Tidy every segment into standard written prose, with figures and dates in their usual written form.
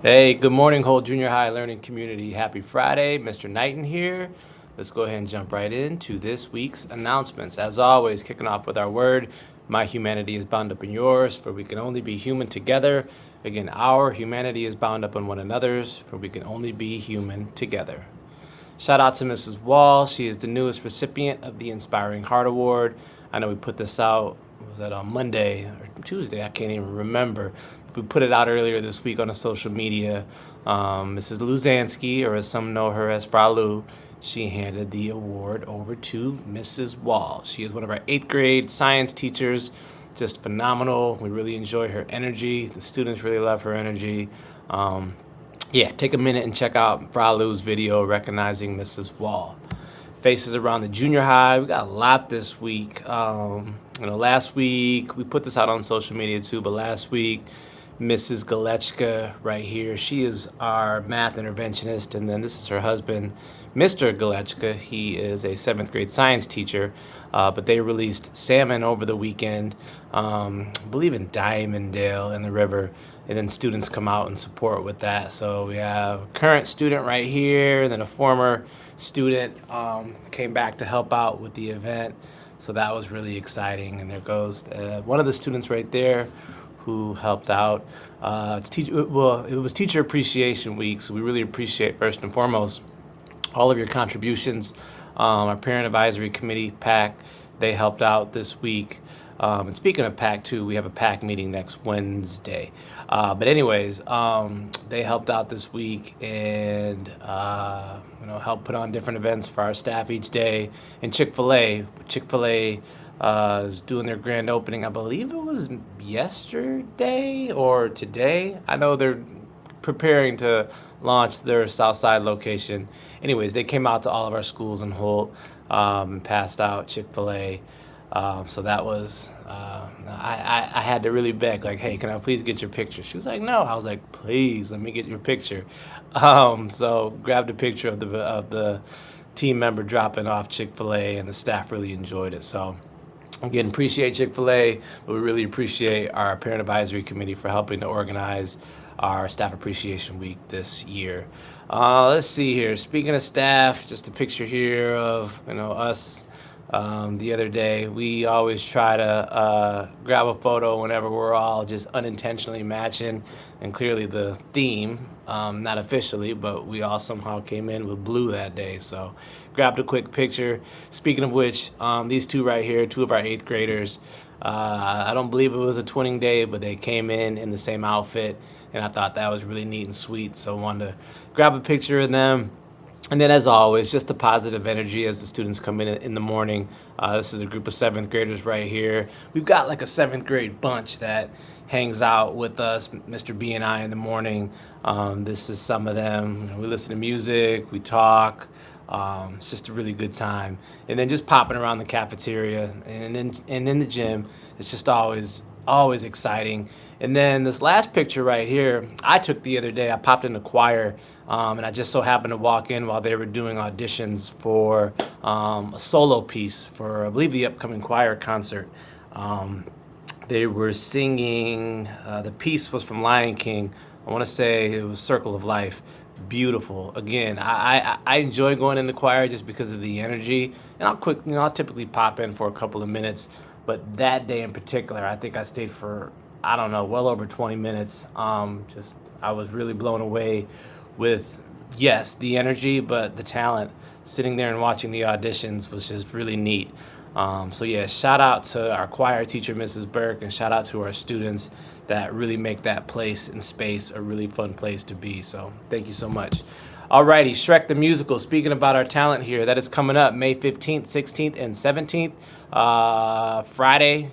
Hey, good morning, whole junior high learning community. Happy Friday, Mr. Knighton here. Let's go ahead and jump right into this week's announcements. As always, kicking off with our word, my humanity is bound up in yours, for we can only be human together. Again, our humanity is bound up in one another's, for we can only be human together. Shout out to Mrs. Wall. She is the newest recipient of the Inspiring Heart Award. I know we put this out, was that on Monday or Tuesday? I can't even remember. We put it out earlier this week on the social media. Mrs. Luzansky, or as some know her as Fra Lu, she handed the award over to Mrs. Wall. She is one of our 8th grade science teachers. Just phenomenal. We really enjoy her energy. The students really love her energy. Yeah, take a minute and check out Fra Lu's video recognizing Mrs. Wall. Faces around the junior high. We got a lot this week. Last week, we put this out on social media too, but last week, Mrs. Galechka right here, she is our math interventionist, and then this is her husband, Mr. Galechka. He is a 7th grade science teacher, but they released salmon over the weekend, I believe in Diamonddale in the river, and then students come out and support with that. So we have a current student right here, and then a former student came back to help out with the event. So that was really exciting. And there goes one of the students right there who helped out. It was Teacher Appreciation Week, so we really appreciate, first and foremost, all of your contributions. Our Parent Advisory Committee, PAC, they helped out this week. And speaking of PAC too, we have a PAC meeting next Wednesday. But anyways, they helped out this week and helped put on different events for our staff each day. And Chick-fil-A is doing their grand opening. I believe it was yesterday or today. I know they're preparing to launch their Southside location. Anyways, they came out to all of our schools in Holt and passed out Chick-fil-A. So that was, I had to really beg, like, hey, can I please get your picture? She was like, no. I was like, please, let me get your picture. So grabbed a picture of the team member dropping off Chick-fil-A, and the staff really enjoyed it. So again, appreciate Chick-fil-A, but we really appreciate our Parent Advisory Committee for helping to organize our Staff Appreciation Week this year. Let's see here. Speaking of staff, just a picture here of us. The other day, we always try to grab a photo whenever we're all just unintentionally matching, and clearly the theme, not officially, but we all somehow came in with blue that day, so grabbed a quick picture. Speaking of which, these two right here, two of our 8th graders, I don't believe it was a twinning day, but they came in the same outfit, and I thought that was really neat and sweet, so I wanted to grab a picture of them. And then, as always, just a positive energy as the students come in the morning. This is a group of 7th graders right here. We've got like a 7th grade bunch that hangs out with us, Mr. B and I, in the morning. This is some of them. We listen to music, we talk. It's just a really good time. And then just popping around the cafeteria and in the gym, it's just always exciting. And then this last picture right here, I took the other day. I popped in the choir, and I just so happened to walk in while they were doing auditions for a solo piece for, I believe, the upcoming choir concert. They were singing, the piece was from Lion King. I want to say it was Circle of Life. Beautiful. Again, I enjoy going in the choir just because of the energy. And I'll typically pop in for a couple of minutes. But that day in particular, I think I stayed for, I don't know, well over 20 minutes. I was really blown away with, yes, the energy, but the talent. Sitting there and watching the auditions was just really neat. So yeah, shout out to our choir teacher, Mrs. Burke, and shout out to our students that really make that place and space a really fun place to be. So thank you so much. Alrighty, Shrek the Musical. Speaking about our talent here, that is coming up May 15th, 16th, and 17th. Friday,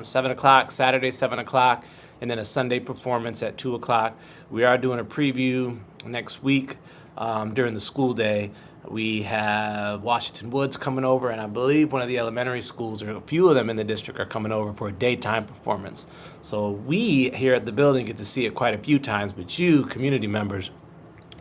7 o'clock, Saturday, 7 o'clock, and then a Sunday performance at 2 o'clock. We are doing a preview next week during the school day. We have Washington Woods coming over, and I believe one of the elementary schools, or a few of them in the district, are coming over for a daytime performance. So we here at the building get to see it quite a few times, but you, community members,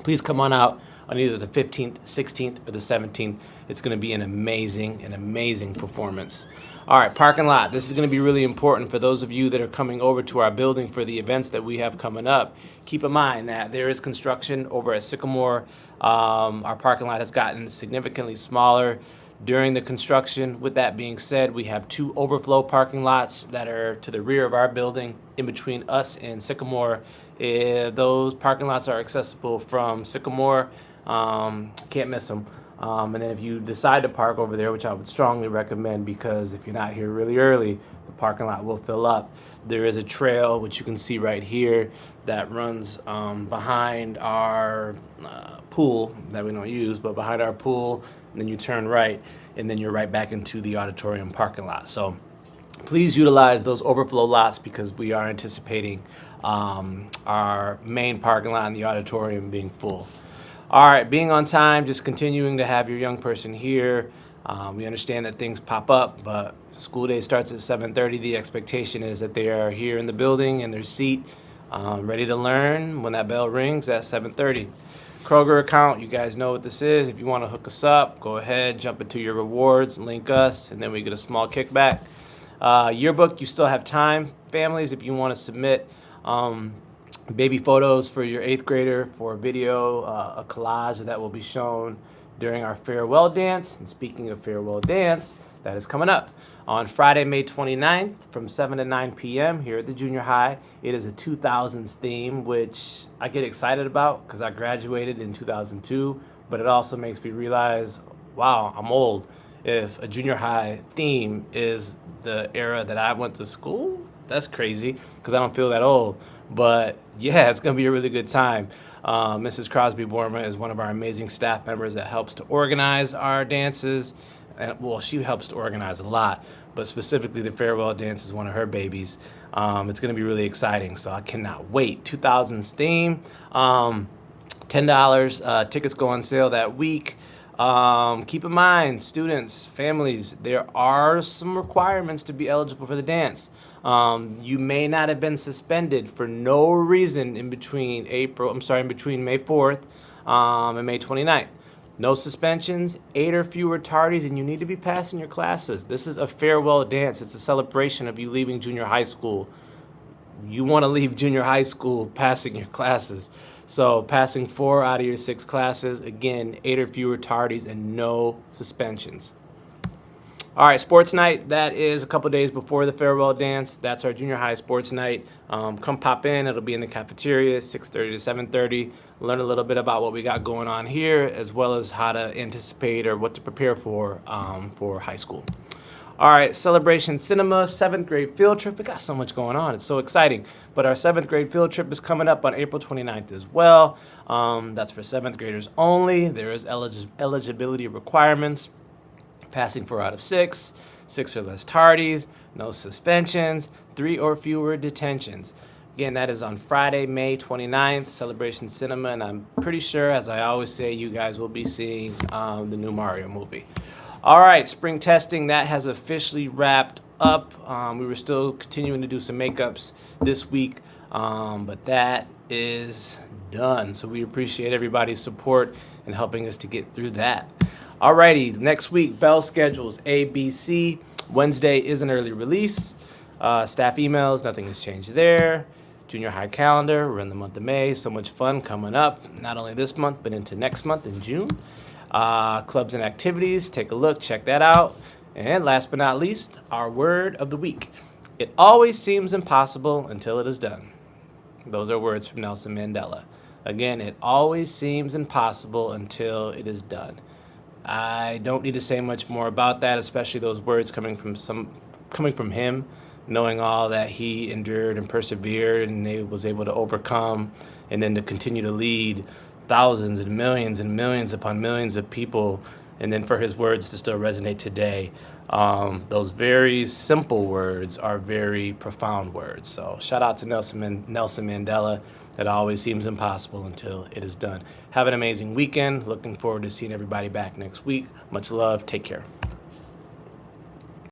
please come on out on either the 15th, 16th, or the 17th. It's going to be an amazing performance. All right, parking lot. This is going to be really important for those of you that are coming over to our building for the events that we have coming up. Keep in mind that there is construction over at Sycamore. Our parking lot has gotten significantly smaller during the construction. With that being said, we have 2 overflow parking lots that are to the rear of our building in between us and Sycamore. Those parking lots are accessible from Sycamore. Can't miss them. And then if you decide to park over there, which I would strongly recommend, because if you're not here really early, the parking lot will fill up. There is a trail, which you can see right here, that runs behind our pool that we don't use, but behind our pool. And then you turn right, and then you're right back into the auditorium parking lot. So please utilize those overflow lots, because we are anticipating our main parking lot in the auditorium being full. All right, being on time, just continuing to have your young person here. We understand that things pop up, but school day starts at 7:30. The expectation is that they are here in the building in their seat, ready to learn when that bell rings at 7:30. Kroger account, you guys know what this is. If you want to hook us up, go ahead, jump into your rewards, link us, and then we get a small kickback. Yearbook, you still have time. Families, if you want to submit baby photos for your 8th grader for a video, a collage that will be shown during our farewell dance. And speaking of farewell dance, that is coming up on Friday, May 29th from 7 to 9 p.m. here at the junior high. It is a 2000s theme, which I get excited about because I graduated in 2002, but it also makes me realize, wow, I'm old. If a junior high theme is the era that I went to school, that's crazy because I don't feel that old. But yeah, it's going to be a really good time. Mrs. Crosby Borma is one of our amazing staff members that helps to organize our dances. And, well, she helps to organize a lot, but specifically the farewell dance is one of her babies. It's going to be really exciting, so I cannot wait. 2000s theme, $10. Tickets go on sale that week. Keep in mind, students, families, there are some requirements to be eligible for the dance. You may not have been suspended for no reason in between May 4th and May 29th. No suspensions, 8 or fewer tardies, and you need to be passing your classes. This is a farewell dance. It's a celebration of you leaving junior high school. You want to leave junior high school passing your classes. So passing 4 out of your 6 classes, again, 8 or fewer tardies and no suspensions. All right, sports night, that is a couple days before the farewell dance. That's our junior high sports night. Come pop in. It'll be in the cafeteria, 6:30 to 7:30. Learn a little bit about what we got going on here, as well as how to anticipate or what to prepare for high school. All right, Celebration Cinema, 7th grade field trip. We got so much going on. It's so exciting. But our 7th grade field trip is coming up on April 29th as well. That's for 7th graders only. There is eligibility requirements. Passing 4 out of 6, 6 or less tardies, no suspensions, 3 or fewer detentions. Again, that is on Friday, May 29th, Celebration Cinema, and I'm pretty sure, as I always say, you guys will be seeing the new Mario movie. All right, spring testing, that has officially wrapped up. We were still continuing to do some makeups this week, but that is done. So we appreciate everybody's support and helping us to get through that. Alrighty, next week, bell schedules, A, B, C. Wednesday is an early release. Staff emails, nothing has changed there. Junior high calendar, we're in the month of May. So much fun coming up, not only this month, but into next month in June. Clubs and activities, take a look, check that out. And last but not least, our word of the week. It always seems impossible until it is done. Those are words from Nelson Mandela. Again, it always seems impossible until it is done. I don't need to say much more about that, especially those words coming from him, knowing all that he endured and persevered and he was able to overcome, and then to continue to lead thousands and millions upon millions of people, and then for his words to still resonate today. Those very simple words are very profound words. So shout out to Nelson Mandela. It always seems impossible until it is done. Have an amazing weekend. Looking forward to seeing everybody back next week. Much love. Take care.